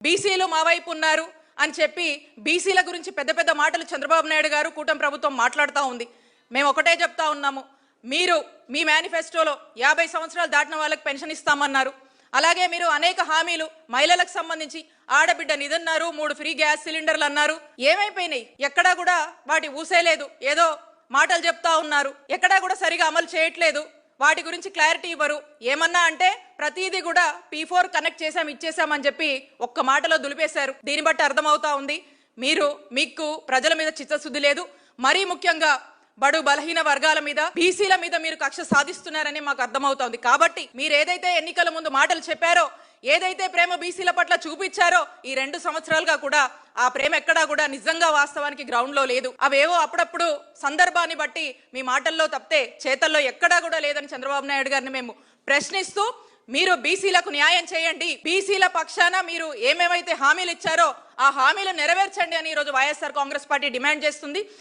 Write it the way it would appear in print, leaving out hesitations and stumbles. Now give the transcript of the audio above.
బీసీలు మా వైపు ఉన్నారు అని చెప్పి బీసీల గురించి పెద్ద పెద్ద మాటలు చంద్రబాబు నాయుడు గారు కూటమి ప్రభుత్వం మాట్లాడుతూ ఉంది. మేము ఒకటే చెప్తా ఉన్నాము, మీరు మీ మేనిఫెస్టోలో 50 సంవత్సరాలు దాటిన వాళ్ళకి పెన్షన్ ఇస్తామన్నారు. అలాగే మీరు అనేక హామీలు మహిళలకు సంబంధించి ఆడబిడ్డ నిధన్నారు, 3 ఫ్రీ గ్యాస్ సిలిండర్లు అన్నారు. ఏమైపోయినాయి? ఎక్కడా కూడా వాటి ఊసేలేదు. ఏదో మాటలు చెప్తా ఉన్నారు, ఎక్కడా కూడా సరిగా అమలు చేయట్లేదు. వాటి గురించి క్లారిటీ ఇవ్వరు. ఏమన్నా అంటే ప్రతిదీ కూడా P4 కనెక్ట్ ఇచ్చేసామని చెప్పి ఒక్క మాటలో దులిపేశారు. దీన్ని బట్టి అర్థమవుతా ఉంది మీకు ప్రజల మీద చిత్తశుద్ధి లేదు. మరీ ముఖ్యంగా బడు బలహీన వర్గాల మీద, బీసీల మీద మీరు కక్ష సాధిస్తున్నారని మాకు అర్థమవుతోంది. కాబట్టి మీరు ఏదైతే ఎన్నికల ముందు మాటలు చెప్పారో, ఏదైతే ప్రేమ బీసీల పట్ల చూపించారో, ఈ 2 సంవత్సరాలుగా కూడా ఆ ప్రేమ ఎక్కడా కూడా నిజంగా వాస్తవానికి గ్రౌండ్ లో లేదు. అవేవో అప్పుడప్పుడు సందర్భాన్ని బట్టి మీ మాటల్లో తప్పితే చేతల్లో ఎక్కడా కూడా లేదని చంద్రబాబు నాయుడు గారిని మేము ప్రశ్నిస్తూ, మీరు బీసీలకు న్యాయం చేయండి, బీసీల పక్షాన మీరు ఏమేమైతే హామీలు ఇచ్చారో ఆ హామీలు నెరవేర్చండి అని ఈరోజు వైఎస్ఆర్ కాంగ్రెస్ పార్టీ డిమాండ్ చేస్తుంది.